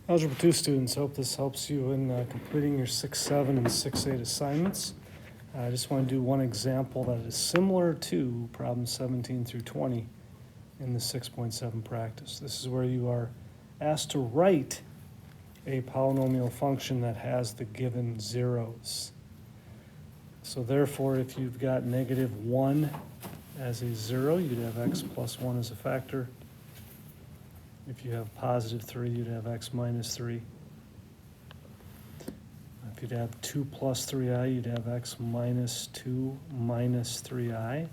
Algebra 2 students, hope this helps you in completing your 6-7 and 6-8 assignments. I just want to do one example that is similar to problems 17 through 20 in the 6.7 practice. This is where you are asked to write a polynomial function that has the given zeros. So therefore, if you've got -1 as a zero, you'd have x plus 1 as a factor. If you have +3, you'd have x minus 3. If you'd have 2 plus 3i, you'd have x minus 2 minus 3i.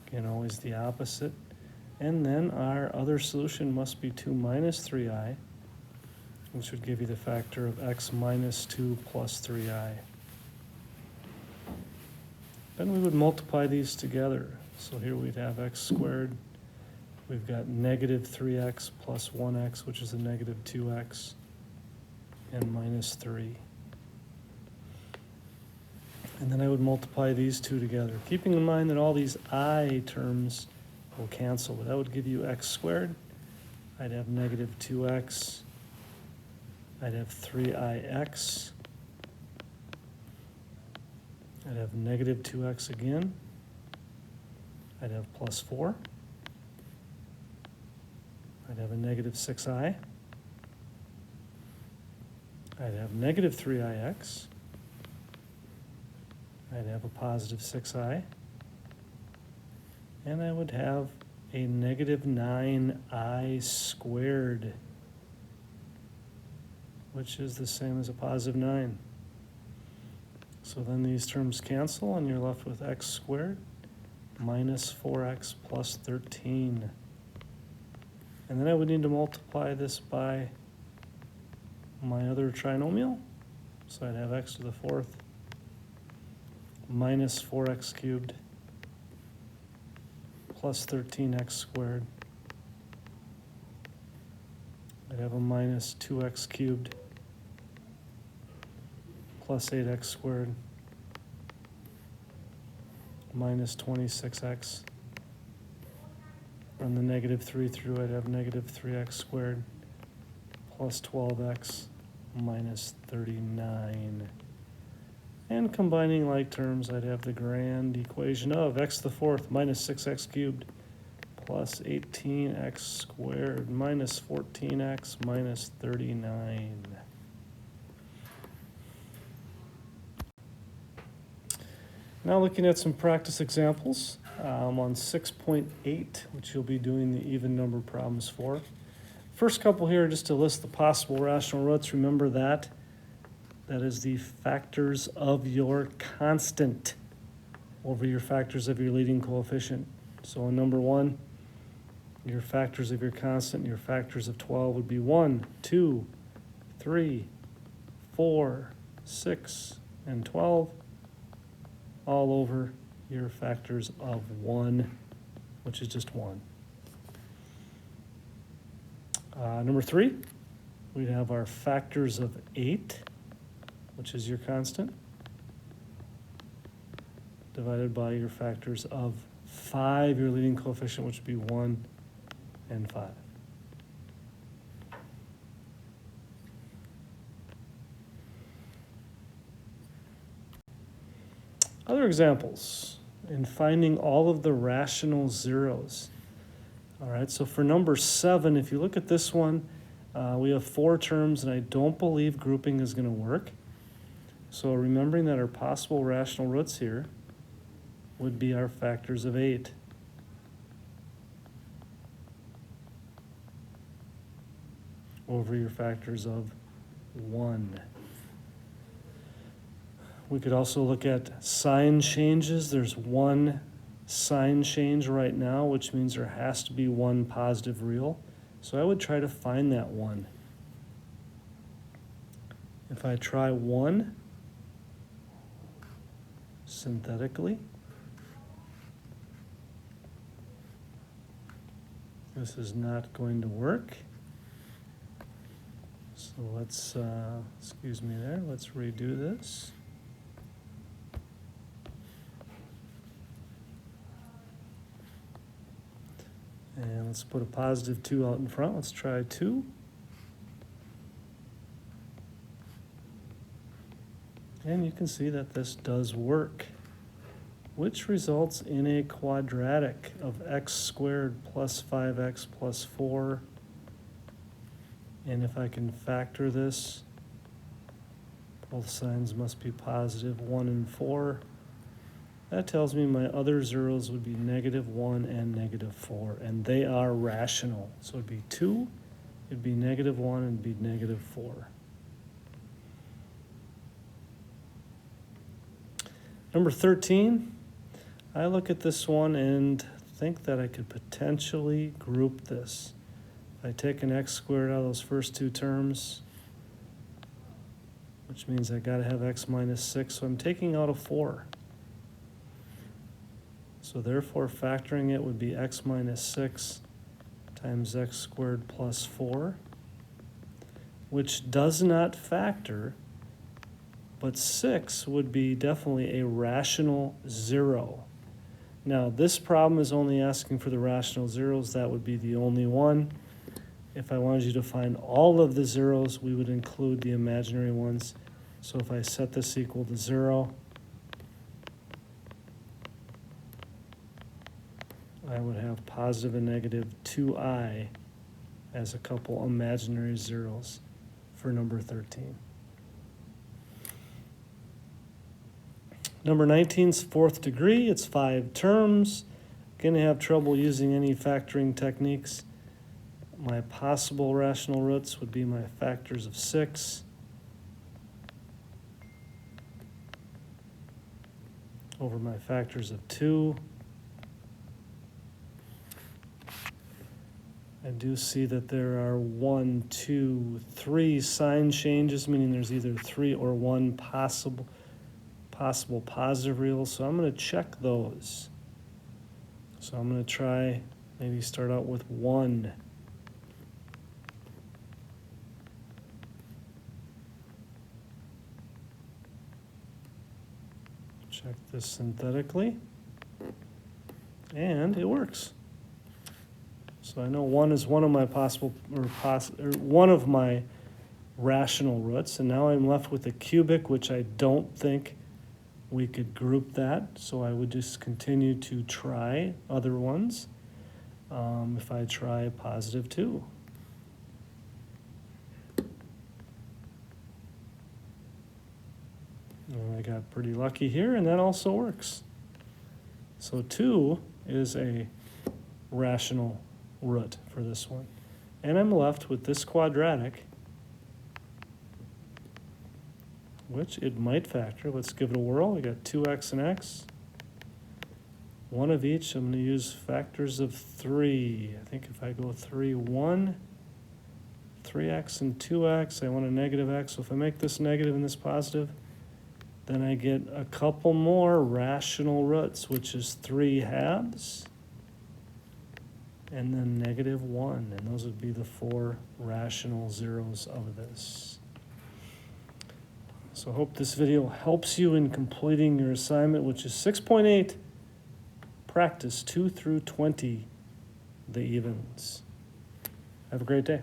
Again, always the opposite. And then our other solution must be 2 minus 3i, which would give you the factor of x minus 2 plus 3i. Then we would multiply these together. So here we'd have x squared. We've got -3x plus 1x, which is a -2x, and minus 3. And then I would multiply these two together, keeping in mind that all these I terms will cancel. But that would give you x squared. I'd have -2x. I'd have 3ix. I'd have -2x again. I'd have plus 4. I'd have a -6i. I'd have -3ix. I'd have a +6i. And I would have a -9i squared, which is the same as a +9. So then these terms cancel and you're left with x squared minus 4x plus 13. And then I would need to multiply this by my other trinomial. So I'd have x to the 4th minus 4x cubed plus 13x squared. I'd have a minus 2x cubed plus 8x squared minus 26x. Run the -3 through, I'd have -3x squared plus 12x minus 39. And combining like terms, I'd have the grand equation of x to the 4th minus 6x cubed plus 18x squared minus 14x minus 39. Now looking at some practice examples. On 6.8, which you'll be doing the even number problems for. First couple here, just to list the possible rational roots. Remember that. That is the factors of your constant over your factors of your leading coefficient. So in number 1, your factors of your constant, your factors of 12 would be 1, 2, 3, 4, 6, and 12, all over your factors of 1, which is just 1. Number 3, we'd have our factors of 8, which is your constant, divided by your factors of 5, your leading coefficient, which would be 1 and 5. Other examples in finding all of the rational zeros. All right, so for number 7, if you look at this one, we have 4 terms, and I don't believe grouping is going to work. So remembering that our possible rational roots here would be our factors of 8. Over your factors of 1. We could also look at sign changes. There's one sign change right now, which means there has to be one positive real. So I would try to find that one. If I try 1 synthetically, this is not going to work. So let's, excuse me there, let's redo this. And let's put a +2 out in front. Let's try 2. And you can see that this does work, which results in a quadratic of x squared plus 5x plus 4. And if I can factor this, both signs must be positive, 1 and 4. That tells me my other zeros would be -1 and -4, and they are rational. So it'd be 2, it'd be -1, and it'd be -4. Number 13, I look at this one and think that I could potentially group this. If I take an x squared out of those first two terms, which means I got to have x minus 6, so I'm taking out a 4. So therefore, factoring it would be x minus 6 times x squared plus 4, which does not factor, but 6 would be definitely a rational 0. Now, this problem is only asking for the rational zeros. That would be the only one. If I wanted you to find all of the zeros, we would include the imaginary ones. So if I set this equal to 0, I would have positive and negative 2i as a couple imaginary zeros for number 13. Number 19's fourth degree. It's 5 terms. Going to have trouble using any factoring techniques. My possible rational roots would be my factors of 6 over my factors of 2. I do see that there are 1, 2, 3 sign changes, meaning there's either 3 or 1 possible positive reals, so I'm going to check those. So I'm going to try, maybe start out with 1. Check this synthetically, and it works. So I know 1 is one of my one of my rational roots, and now I'm left with a cubic, which I don't think we could group that, so I would just continue to try other ones. If I try positive 2. And I got pretty lucky here, and that also works. So 2 is a rational root for this one. And I'm left with this quadratic, which it might factor. Let's give it a whirl. I got 2x and x. One of each. I'm going to use factors of 3. I think if I go 3, 1, 3x and 2x, I want a negative x. So if I make this negative and this positive, then I get a couple more rational roots, which is 3 halves and then -1. And those would be the 4 rational zeros of this. So I hope this video helps you in completing your assignment, which is 6.8, practice 2 through 20, the evens. Have a great day.